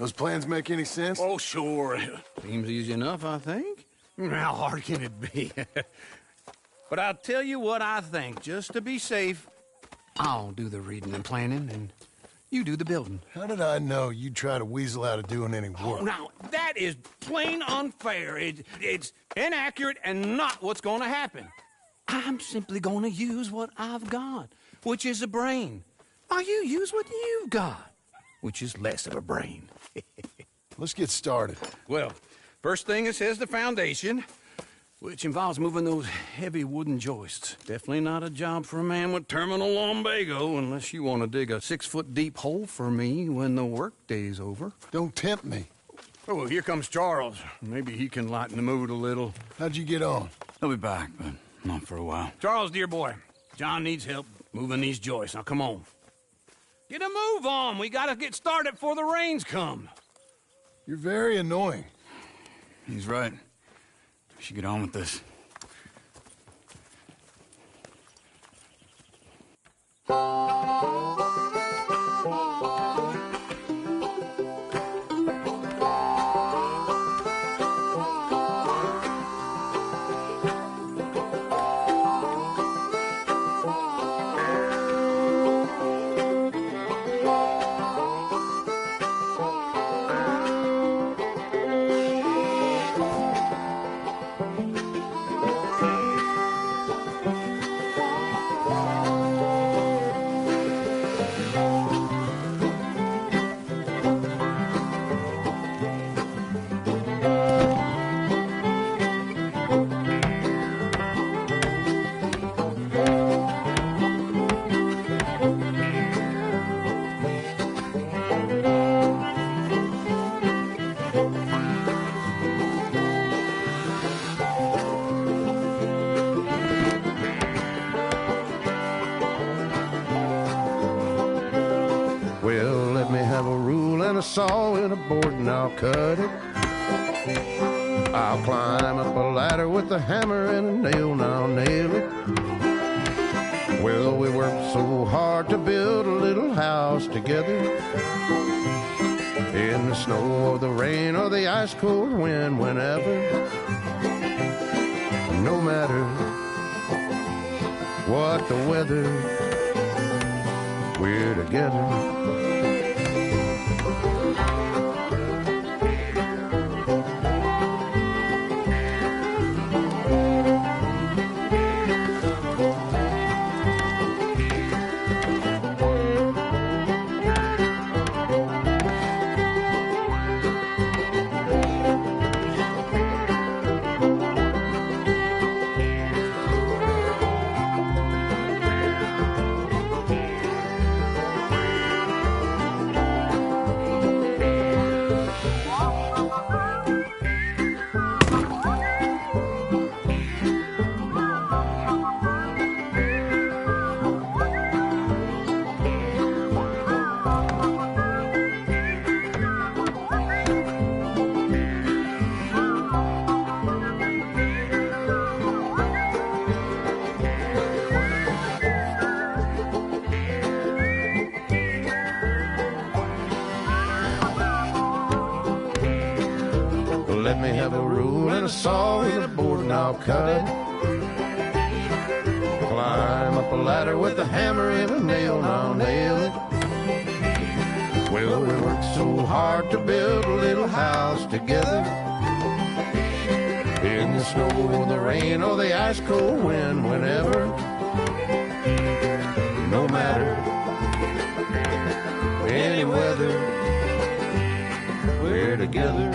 Those plans make any sense? Oh, sure. Seems easy enough, I think. How hard can it be? But I'll tell you what I think, just to be safe. I'll do the reading and planning, and you do the building. How did I know you'd try to weasel out of doing any Oh, work? now, that is plain unfair. It's inaccurate and not what's going to happen. I'm simply going to use what I've got, which is a brain. While you use what you've got, which is less of a brain. Let's get started. Well, first thing it says the foundation, which involves moving those heavy wooden joists. Definitely not a job for a man with terminal lumbago, unless you want to dig a 6-foot deep hole for me when the workday's over. Don't tempt me. Oh, here comes Charles. Maybe he can lighten the mood a little. How'd you get on? He'll be back, but not for a while. Charles, dear boy, John needs help moving these joists. Now, come on. Get a move on. We gotta get started before the rains come. You're very annoying. He's right. We should get on with this. Well, let me have a rule and a saw and a board and I'll cut it. I'll climb up a ladder with a hammer and a nail and I'll nail it. Well, we worked so hard to build a little house together. In the snow or the rain or the ice cold wind, whenever. No matter what the weather, we're together. Let me have a rule and a saw and a board and I'll cut it. Climb up a ladder with a hammer and a nail and I'll nail it. Well, we worked so hard to build a little house together. In the snow or the rain or the ice cold wind, whenever. No matter any weather, we're together.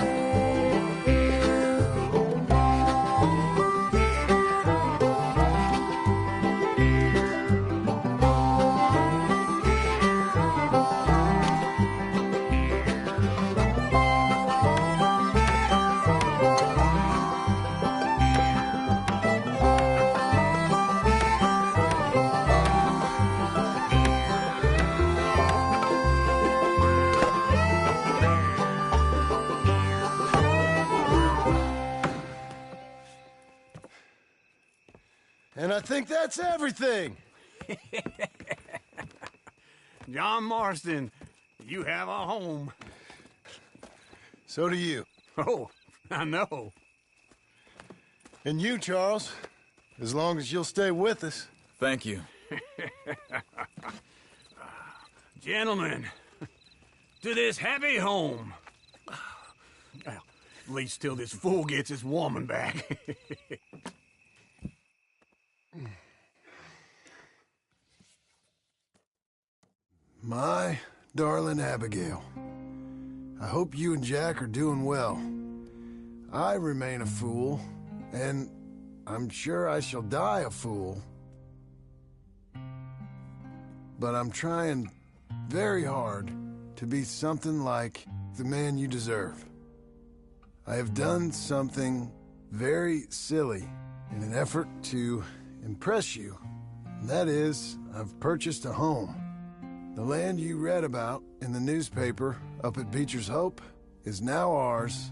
And I think that's everything. John Marston, you have a home. So do you. Oh, I know. And you, Charles. As long as you'll stay with us. Thank you. Gentlemen, to this happy home. Well, at least till this fool gets his woman back. My darling Abigail, I hope you and Jack are doing well. I remain a fool, and I'm sure I shall die a fool. But I'm trying very hard to be something like the man you deserve. I have done something very silly in an effort to impress you. And that is, I've purchased a home. The land you read about in the newspaper up at Beecher's Hope is now ours,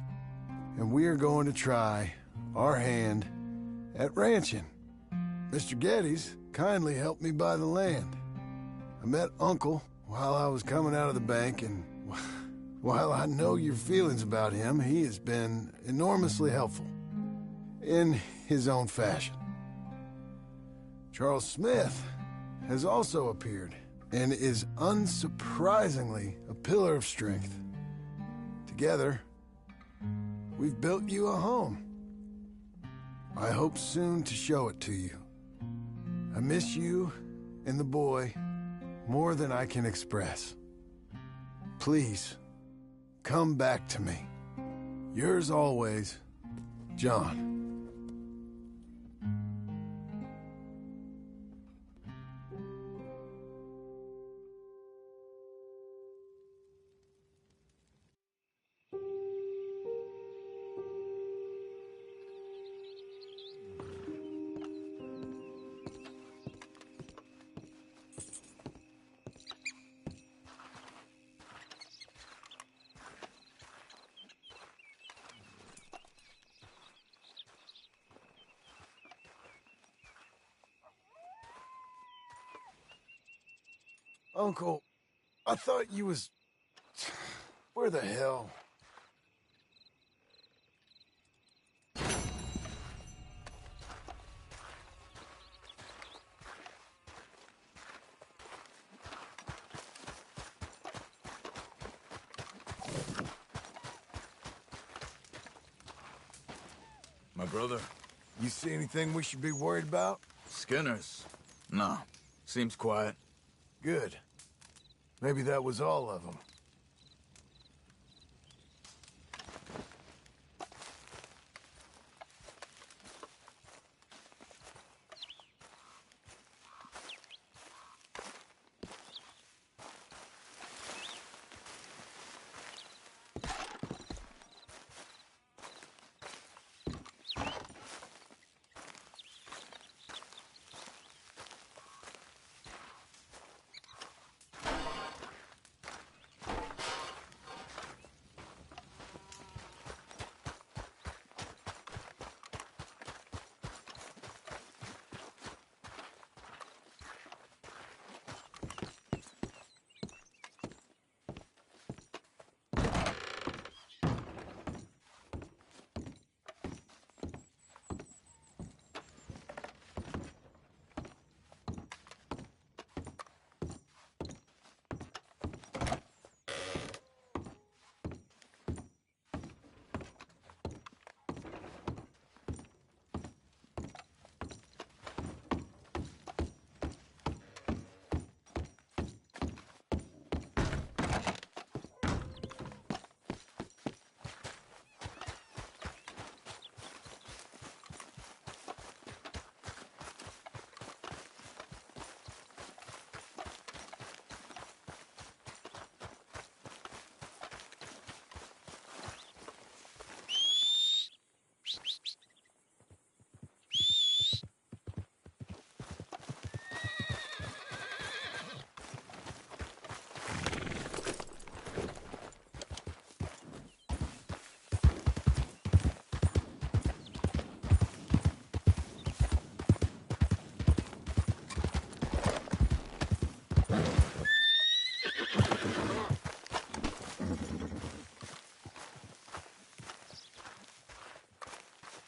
and we are going to try our hand at ranching. Mr. Geddes kindly helped me buy the land. I met Uncle while I was coming out of the bank, and while I know your feelings about him, he has been enormously helpful in his own fashion. Charles Smith has also appeared and is unsurprisingly a pillar of strength. Together, we've built you a home. I hope soon to show it to you. I miss you and the boy more than I can express. Please, come back to me. Yours always, John. Uncle, I thought you was... Where the hell? My brother? You see anything we should be worried about? Skinner's? No. Seems quiet. Good. Maybe that was all of them.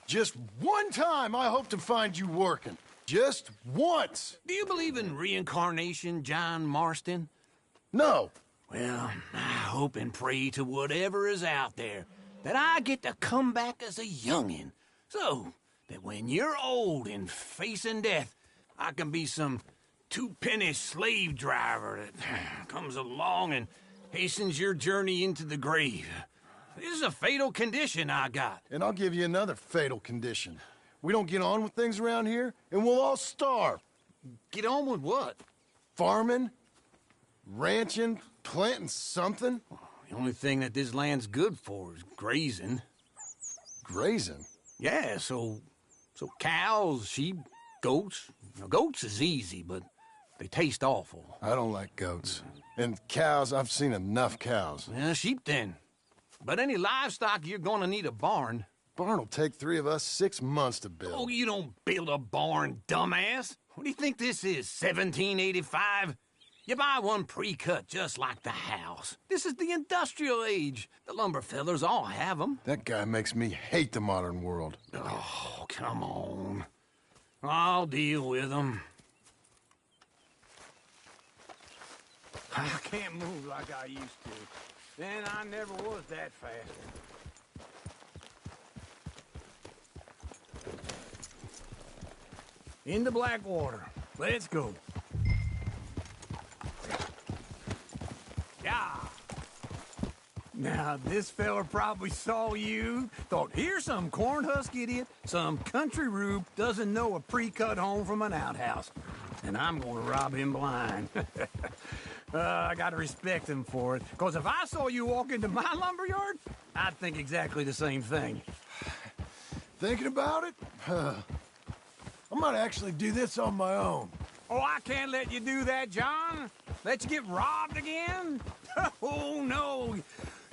Just one time I hope to find you working. Just once. Do you believe in reincarnation, John Marston? No. Well, I hope and pray to whatever is out there that I get to come back as a youngin', so that when you're old and facing death, I can be some two-penny slave driver that comes along and hastens your journey into the grave. This is a fatal condition I got. And I'll give you another fatal condition. We don't get on with things around here, and we'll all starve. Get on with what? Farming, ranching, planting something. The only thing that this land's good for is grazing. Grazing? Yeah, so cows, sheep, goats. Now, goats is easy, but they taste awful. I don't like goats. And cows, I've seen enough cows. Yeah, sheep then. But any livestock, you're gonna need a barn. Barn will take 3 of us 6 months to build. Oh, you don't build a barn, dumbass. What do you think this is, 1785? You buy one pre-cut just like the house. This is the industrial age. The lumber fellers all have them. That guy makes me hate the modern world. Oh, come on. I'll deal with them. I can't move like I used to. Then I never was that fast. Into Blackwater. Let's go. Yeah. Now, this fella probably saw you, thought, here's some cornhusk idiot, some country rube doesn't know a pre-cut home from an outhouse. And I'm gonna rob him blind. I gotta respect him for it, because if I saw you walk into my lumberyard, I'd think exactly the same thing. Thinking about it? I might actually do this on my own. Oh, I can't let you do that, John. Let you get robbed again? Oh, no.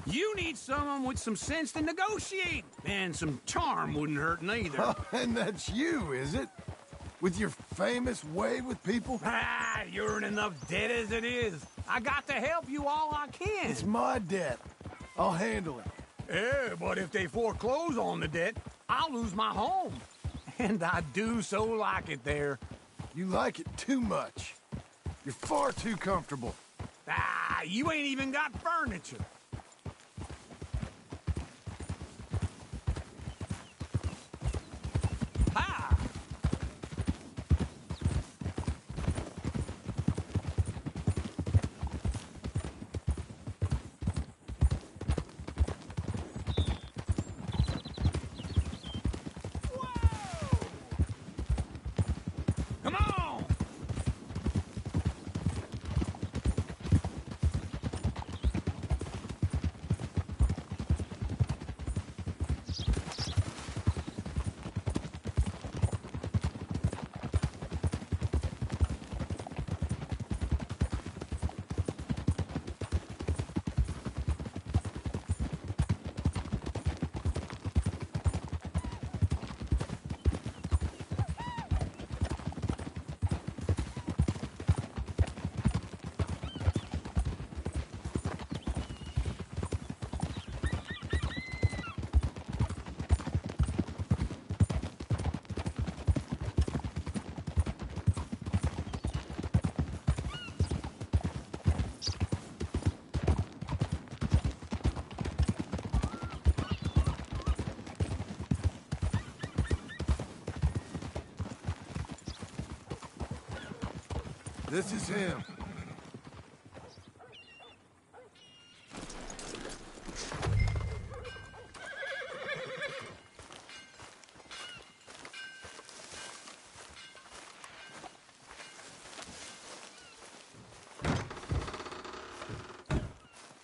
You need someone with some sense to negotiate. And some charm wouldn't hurt neither. Oh, and that's you, is it? With your famous way with people? Ah, you're in enough debt as it is. I got to help you all I can. It's my debt. I'll handle it. Yeah, but if they foreclose on the debt, I'll lose my home. And I do so like it there. You like it too much. You're far too comfortable. Ah, you ain't even got furniture. Ha! Come on! This is him.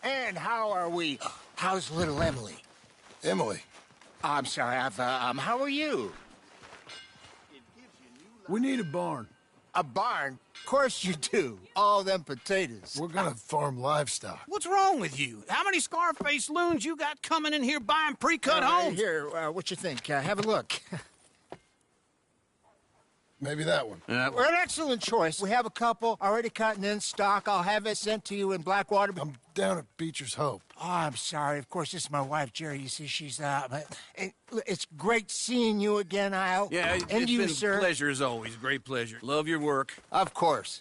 And how are we? How's little Emily? Emily. I'm sorry, how are you? We need a barn. A barn? Of course you do. All them potatoes. We're gonna farm livestock. What's wrong with you? How many Scarface loons you got coming in here buying pre-cut homes? Here, what you think? Have a look. maybe that one. We're an excellent choice. We have a couple already cut and in stock. I'll have it sent to you in Blackwater. I'm down at Beecher's Hope. Oh, I'm sorry. Of course, this is my wife, Jerry. You see, she's but it's great seeing you again, Al. Yeah, and it's you, been sir. a pleasure as always. Great pleasure. Love your work. Of course.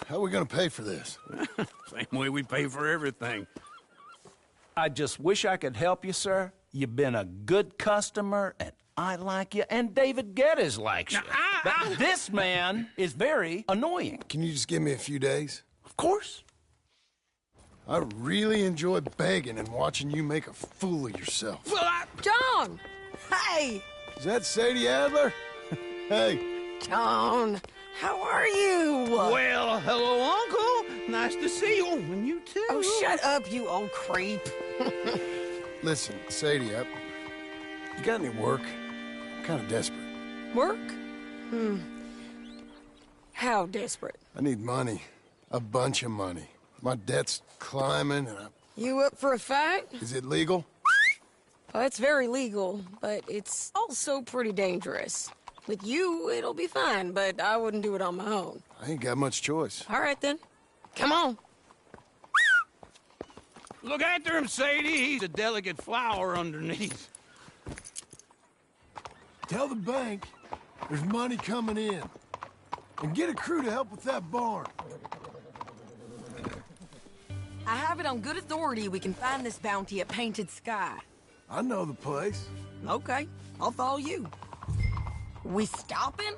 How are we gonna pay for this? Same way we pay for everything. I just wish I could help you, sir. You've been a good customer, and I like you, and David Geddes likes you. But this man is very annoying. Can you just give me a few days? Of course. I really enjoy begging and watching you make a fool of yourself. Well, John! Hey! Is that Sadie Adler? Hey. John, how are you? well, hello, Uncle. Nice to see you. Oh, and you too. Oh, shut up, you old creep. Listen, Sadie, you got any work? I'm kind of desperate. Work? How desperate? I need money. A bunch of money. My debt's climbing, and You up for a fight? is it legal? Well, it's very legal, but it's also pretty dangerous. With you, it'll be fine, but I wouldn't do it on my own. I ain't got much choice. All right, then. Come on. Look after him, Sadie. He's a delicate flower underneath. Tell the bank there's money coming in. And get a crew to help with that barn. I have it on good authority we can find this bounty at Painted Sky. I know the place. Okay, I'll follow you. We stopping?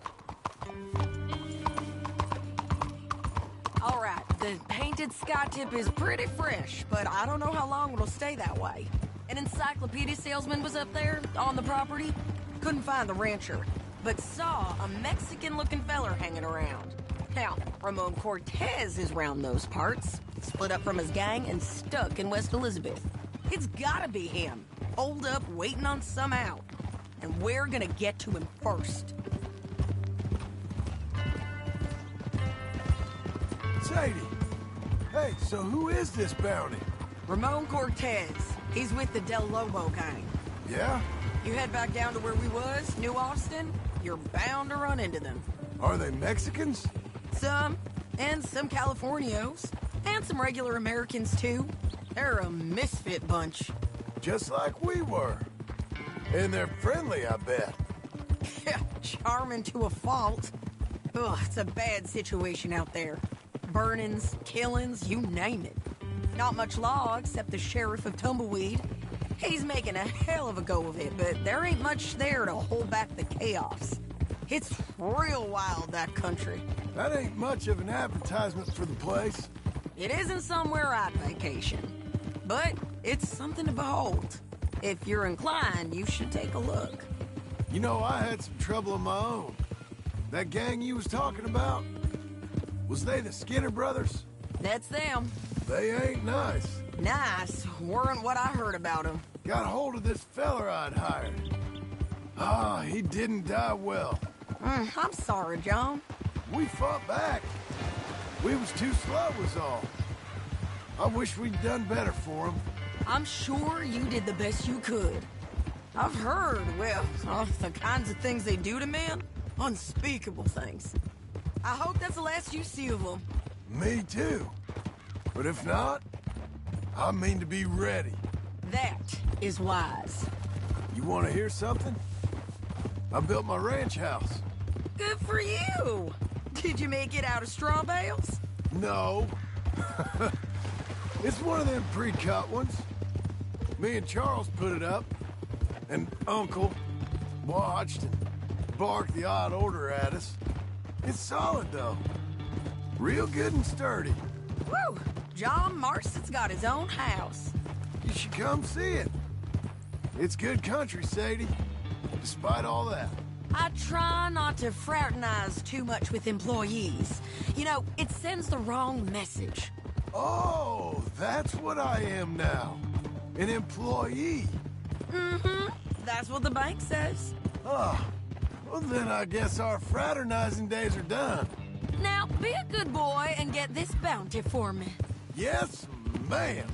All right, the Painted Sky tip is pretty fresh, but I don't know how long it'll stay that way. An encyclopedia salesman was up there on the property. Couldn't find the rancher, but saw a Mexican-looking feller hanging around. Now, Ramon Cortez is round those parts, split up from his gang and stuck in West Elizabeth. It's gotta be him, holed up waiting on some out. And we're gonna get to him first. Sadie. Hey, so who is this bounty? Ramon Cortez. He's with the Del Lobo gang. Yeah? You head back down to where we was, New Austin, you're bound to run into them. Are they Mexicans? Some, and some Californios, and some regular Americans too. They're a misfit bunch. Just like we were. And they're friendly, I bet. Charming to a fault. Ugh, it's a bad situation out there. Burnings, killings, you name it. Not much law except the sheriff of Tumbleweed. He's making a hell of a go of it, but there ain't much there to hold back the chaos. It's real wild, that country. That ain't much of an advertisement for the place. It isn't somewhere I'd vacation, but it's something to behold. If you're inclined, you should take a look. You know, I had some trouble of my own. That gang you was talking about, was they the Skinner brothers? That's them. They ain't nice. Nice weren't what I heard about them. Got hold of this feller I'd hired. He didn't die well. I'm sorry, John. We fought back. We was too slow was all. I wish we'd done better for him. I'm sure you did the best you could. I've heard, well, the kinds of things they do to men. Unspeakable things. I hope that's the last you see of them. Me too. But if not, I mean to be ready. That is wise. You want to hear something? I built my ranch house. Good for you. Did you make it out of straw bales? No. It's one of them pre-cut ones. Me and Charles put it up, and Uncle watched and barked the odd order at us. It's solid, though. Real good and sturdy. Woo! John Marston's got his own house. You should come see it. It's good country, Sadie, despite all that. I try not to fraternize too much with employees. You know, it sends the wrong message. Oh, that's what I am now. An employee. Mm-hmm. That's what the bank says. Oh, well then I guess our fraternizing days are done. Now, be a good boy and get this bounty for me. Yes, ma'am.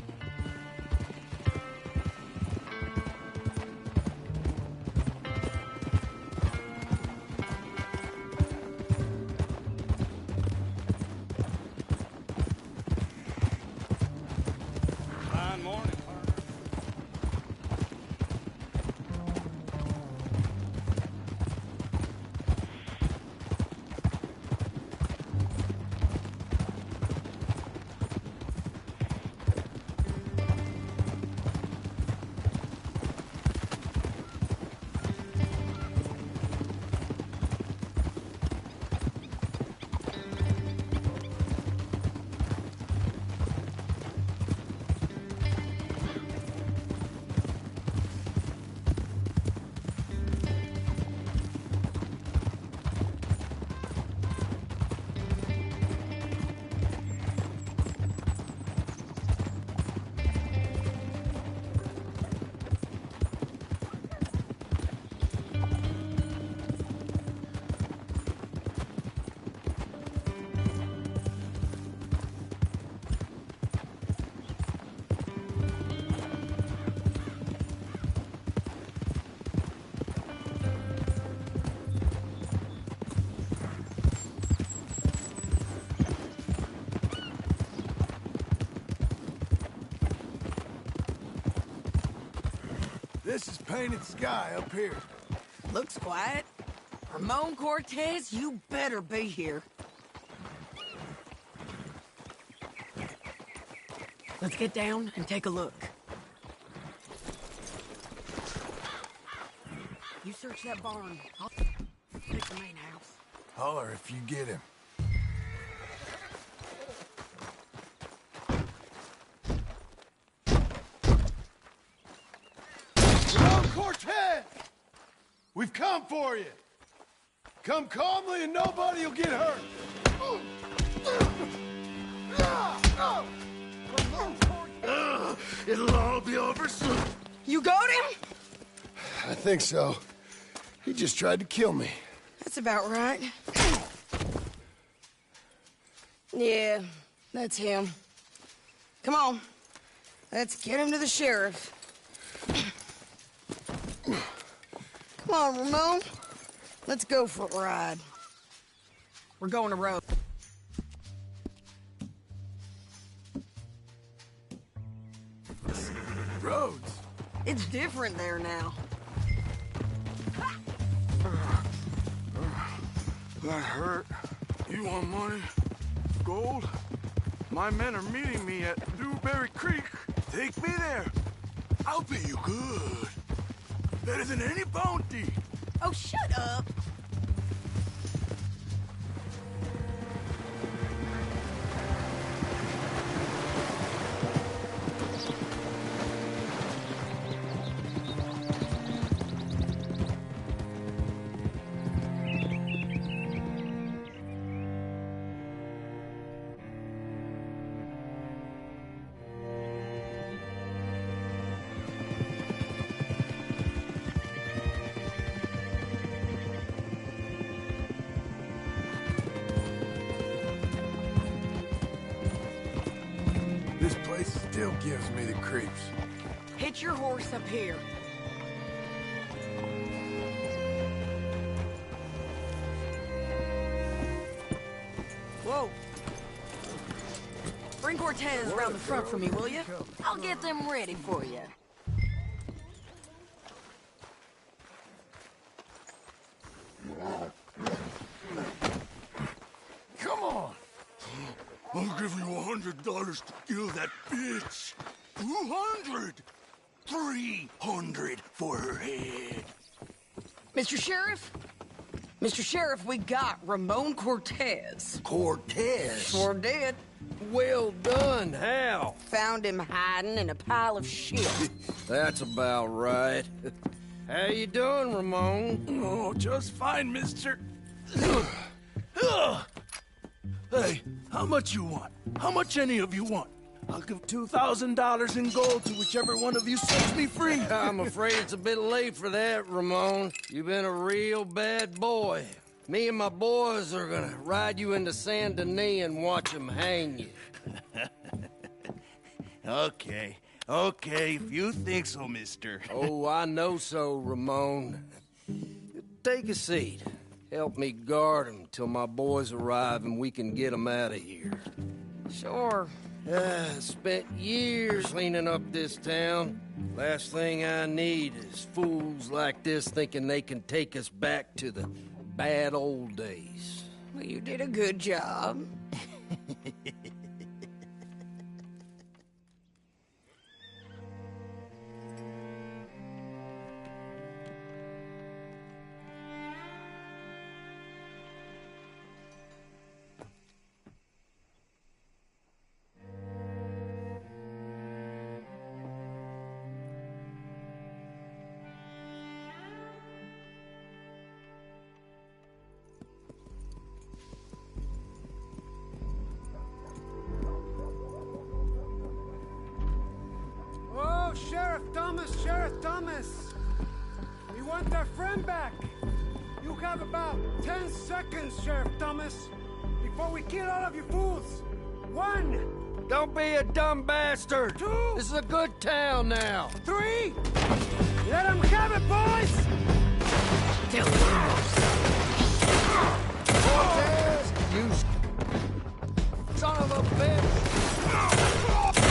This is Painted Sky up here. Looks quiet. Ramon Cortez, you better be here. Let's get down and take a look. You search that barn. I'll pick the main house. Holler if you get him. Ramon Cortez! We've come for you. Come calmly and nobody will get hurt. It'll all be over soon. You got him? I think so. He just tried to kill me. That's about right. Yeah, that's him. Come on. Let's get him to the sheriff. Come on, Ramon. Let's go for a ride. We're going to road. Roads. It's different there now. That hurt. You want money? Gold? My men are meeting me at Dewberry Creek. Take me there. I'll pay you good. Better than any bounty. Oh, shut up. This place still gives me the creeps. Hitch your horse up here. Whoa. Bring Cortez around the front for me, will you? I'll get them ready for you. Come on. I'll give you $100 to kill that bitch. 200. 300 for her head. Mr. Sheriff? Mr. Sheriff, we got Ramon Cortez. Cortez? Sure did. Well done, Hal. Found him hiding in a pile of shit. That's about right. How you doing, Ramon? Oh, just fine, mister. Hey, how much you want? How much any of you want? I'll give $2,000 in gold to whichever one of you sets me free. I'm afraid it's a bit late for that, Ramon. You've been a real bad boy. Me and my boys are gonna ride you into Saint Denis and watch them hang you. Okay, if you think so, mister. Oh, I know so, Ramon. Take a seat. Help me guard them till my boys arrive and we can get them out of here. Sure. Spent years cleaning up this town. Last thing I need is fools like this thinking they can take us back to the bad old days. Well, you did a good job. Sheriff Thomas! We want our friend back! You have about 10 seconds, Sheriff Thomas, before we kill all of you fools! 1! Don't be a dumb bastard! 2! This is a good town now! 3! Let them have it, boys! Cortez, you son of a bitch!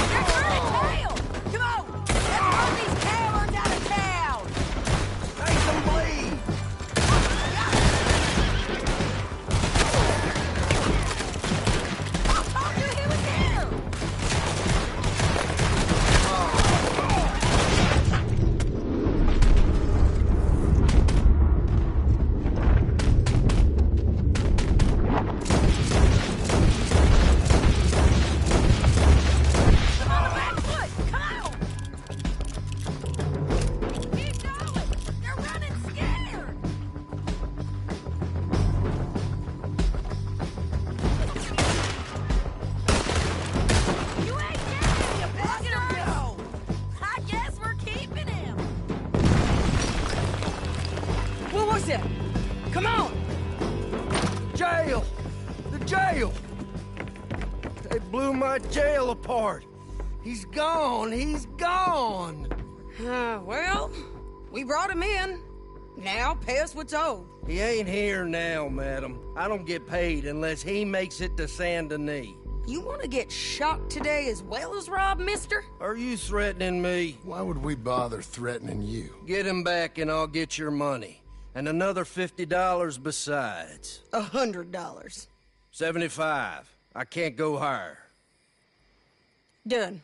They're turning tail! Come on! Let's run these cowards out of town! going? Jail! The jail! They blew my jail apart. He's gone. He's gone. Well, we brought him in. Now pay us what's owed. He ain't here now, madam. I don't get paid unless he makes it to Saint Denis. You want to get shot today as well as Rob, mister? Are you threatening me? Why would we bother threatening you? Get him back and I'll get your money. And another $50 besides. $100. 75. I can't go higher. Done.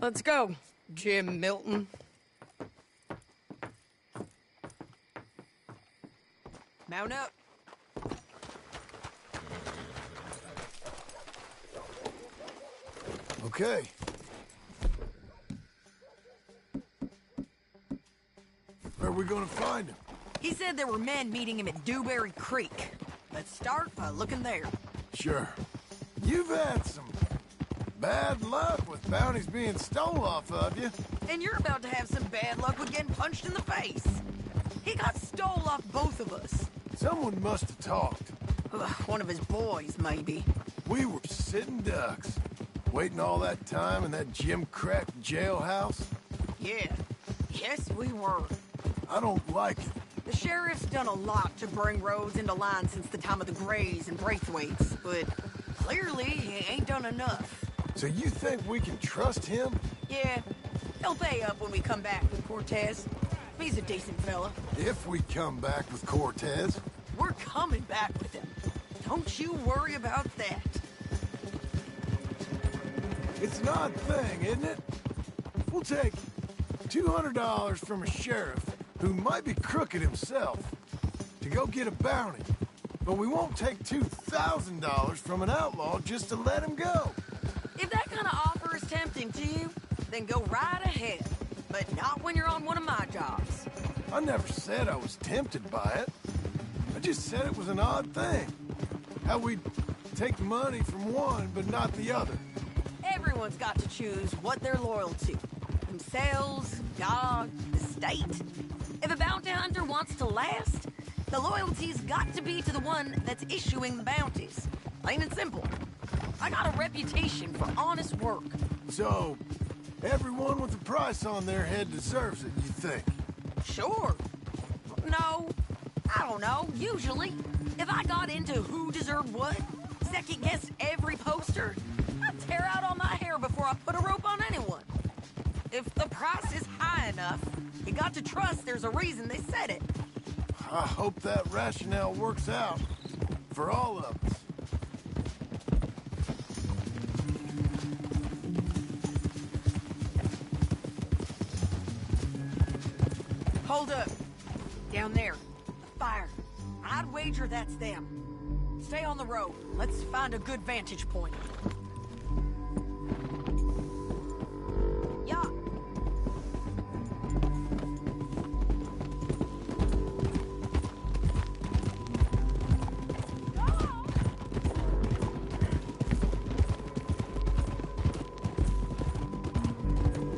Let's go, Jim Milton. Mount up. Okay. Where are we gonna find him? He said there were men meeting him at Dewberry Creek. Let's start by looking there. Sure. You've had some bad luck with bounties being stole off of you. And you're about to have some bad luck with getting punched in the face. He got stole off both of us. Someone must have talked. Ugh, one of his boys, maybe. We were sitting ducks, waiting all that time in that gim-crack jailhouse. Yeah. Yes, we were. I don't like it. The sheriff's done a lot to bring roads into line since the time of the Grays and Braithwaites, but clearly he ain't done enough. So you think we can trust him? Yeah, he'll pay up when we come back with Cortez. He's a decent fella. If we come back with Cortez. We're coming back with him. Don't you worry about that. It's an odd thing, isn't it? We'll take $200 from a sheriff who might be crooked himself to go get a bounty, but we won't take $2,000 from an outlaw just to let him go. If that kind of offer is tempting to you, then go right ahead. But not when you're on one of my jobs. I never said I was tempted by it. I just said it was an odd thing. How we'd take money from one, but not the other. Everyone's got to choose what they're loyal to. Themselves, God, the state. If a bounty hunter wants to last, the loyalty's got to be to the one that's issuing the bounties. Plain and simple. I got a reputation for honest work. So, everyone with a price on their head deserves it, you think? Sure. No, I don't know. Usually, if I got into who deserved what, second-guessed every poster, I'd tear out all my hair before I put a rope on anyone. If the price is high enough, you got to trust there's a reason they said it. I hope that rationale works out for all of us. Hold up. Down there. Fire. I'd wager that's them. Stay on the road. Let's find a good vantage point. Yeah.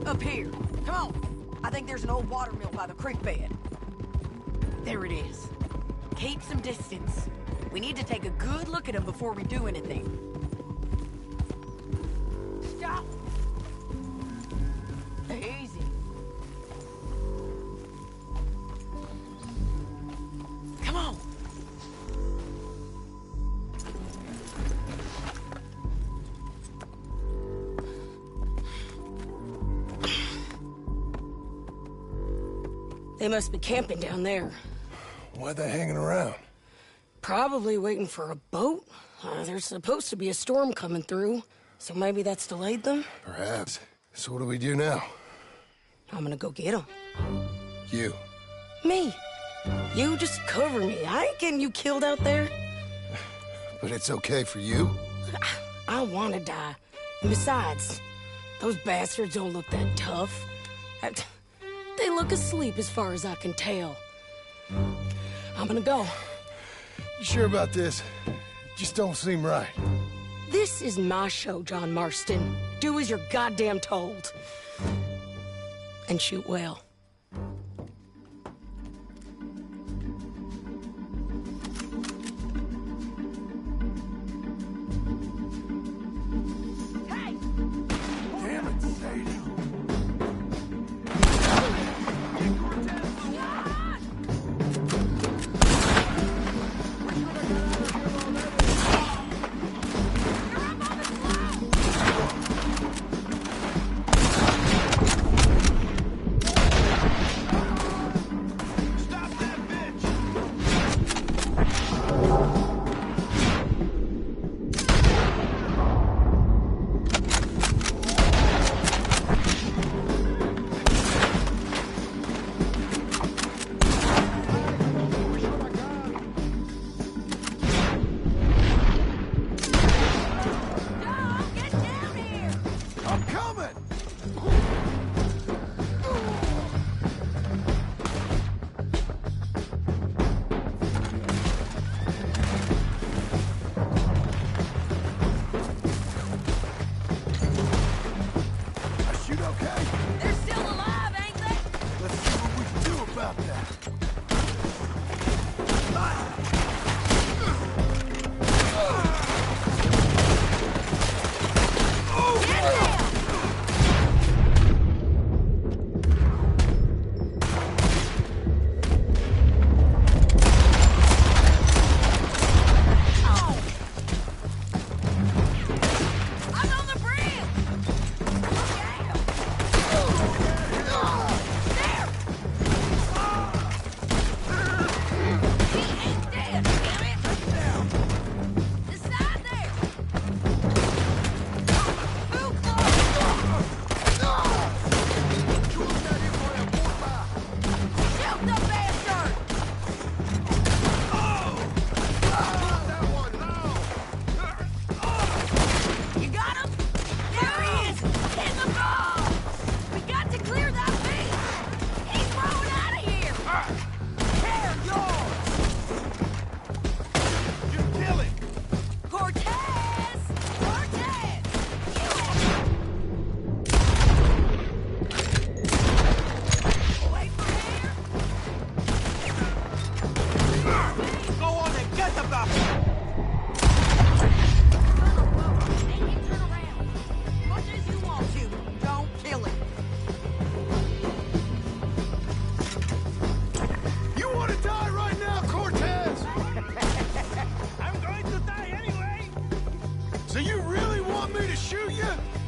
Up here. Come on. I think there's an old water mill by the creek bed. There it is. Keep some distance. We need to take a good look at him before we do anything. Stop! Easy. Come on! They must be camping down there. Why are they hanging around? Probably waiting for a boat. There's supposed to be a storm coming through, so maybe that's delayed them? Perhaps. So what do we do now? I'm gonna go get them. You. Me. You just cover me. I ain't getting you killed out there. But it's okay for you? I want to die. And besides, those bastards don't look that tough. They look asleep as far as I can tell. I'm gonna go. You sure about this? Just don't seem right. This is my show, John Marston. Do as you're goddamn told. And shoot well.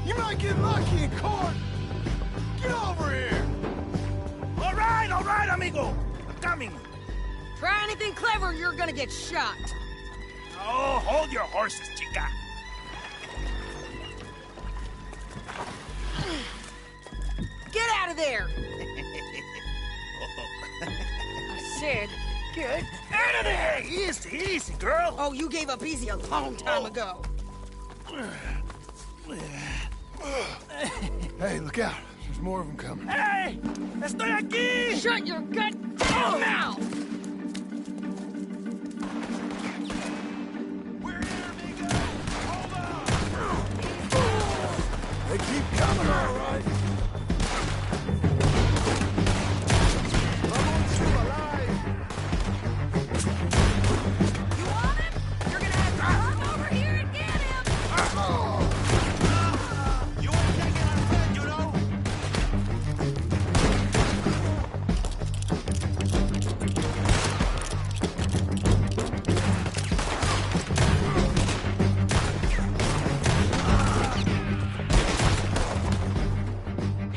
You might get lucky in court. Get over here. All right, amigo. I'm coming. Try anything clever, you're gonna get shot. Oh, hold your horses, chica. Get out of there! I said, get Out of there! Easy, easy, girl. Oh, you gave up easy a long time ago. Hey, look out. There's more of them coming. Hey! Estoy aquí! Shut your goddamn mouth! We're here, amigo! Hold on! They keep coming, all right. You want him? You're gonna have to come over here and get him! You ain't taking our friend, you know?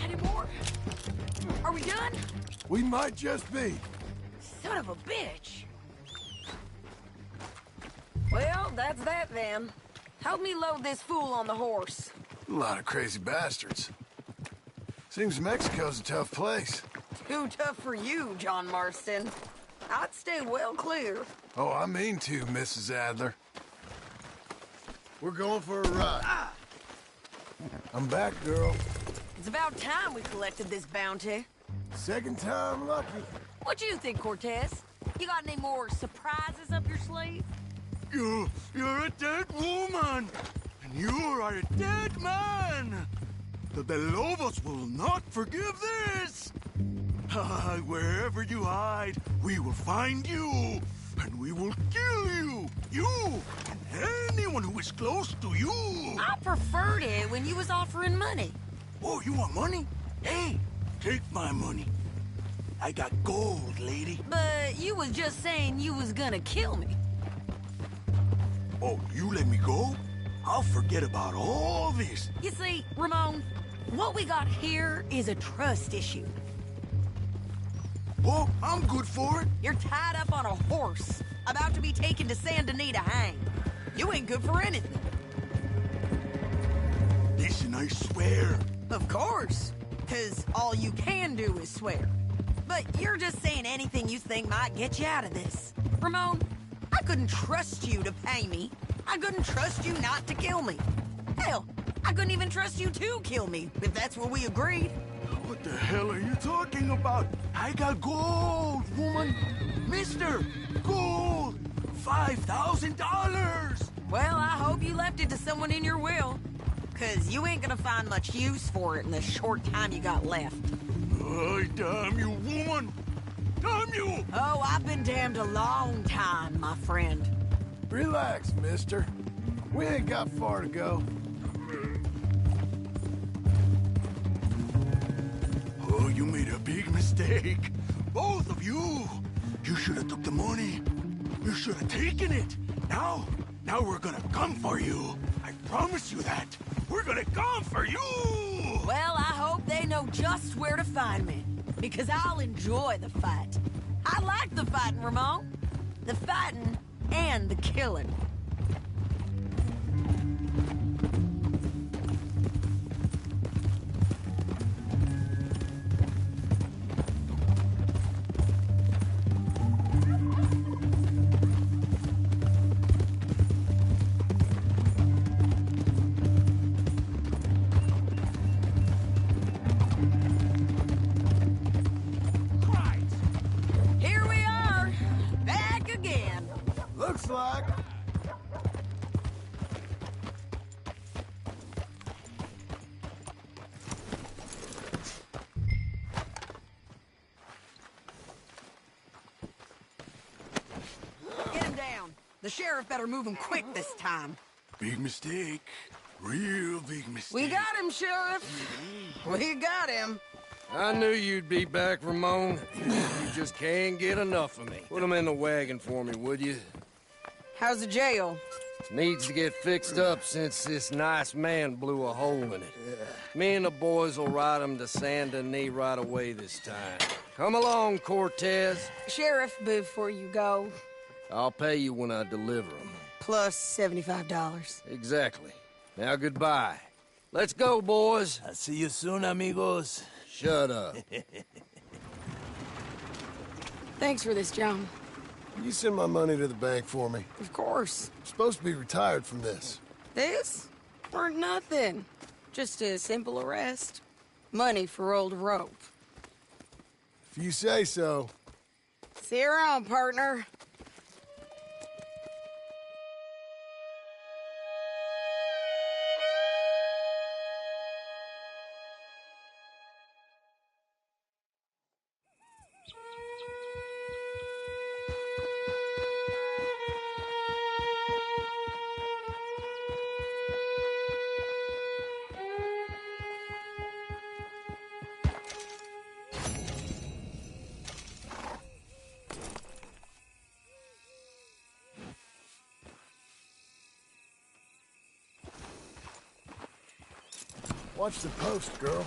Any more? Are we done? We might just be. Son of a bitch. Well, that's that then. Help me load this fool on the horse. A lot of crazy bastards. Seems Mexico's a tough place. Too tough for you, John Marston. I'd stay well clear. Oh, I mean to, Mrs. Adler. We're going for a ride. I'm back, girl. It's about time we collected this bounty. Second time lucky. What you think, Cortez? You got any more surprises up your sleeve? You're a dead woman, and you are a dead man. The De Lobos will not forgive this. Wherever you hide, we will find you, and we will kill you. You and anyone who is close to you. I preferred it when you was offering money. Oh, you want money? Hey, take my money. I got gold, lady. But you was just saying you was gonna kill me. Oh, you let me go? I'll forget about all this. You see, Ramon, what we got here is a trust issue. Oh, I'm good for it. You're tied up on a horse, about to be taken to San Denis to hang. You ain't good for anything. Listen, I swear. Of course, because all you can do is swear. But you're just saying anything you think might get you out of this. Ramon, I couldn't trust you to pay me. I couldn't trust you not to kill me. Hell, I couldn't even trust you to kill me, if that's what we agreed. What the hell are you talking about? I got gold, woman. Mister, gold. $5,000. Well, I hope you left it to someone in your will. Because you ain't gonna find much use for it in the short time you got left. Oh, damn you, woman. Damn you. Oh, I've been damned a long time, my friend. Relax, mister. We ain't got far to go. Oh, you made a big mistake. Both of you. You should have took the money. You should have taken it. Now we're gonna come for you. I promise you that. We're gonna come for you. Well, I hope they know just where to find me. Because I'll enjoy the fight. I like the fighting, Ramon. The fighting and the killing. Here we are, back again. Looks like. Get him down. The sheriff better move him quick this time. Big mistake. Real big mistake. We got him, Sheriff. We got him. I knew you'd be back, Ramon. You just can't get enough of me. Put him in the wagon for me, would you? How's the jail? Needs to get fixed up since this nice man blew a hole in it. Me and the boys will ride him to Saint Denis right away this time. Come along, Cortez. Sheriff, before you go, I'll pay you when I deliver him. plus $75. Exactly. Now goodbye. Let's go, boys. I'll see you soon, amigos. Shut up. Thanks for this, John. You send my money to the bank for me. Of course. I'm supposed to be retired from this. This? Or nothing. Just a simple arrest. Money for old rope. If you say so. See you around, partner. Watch the post, girl.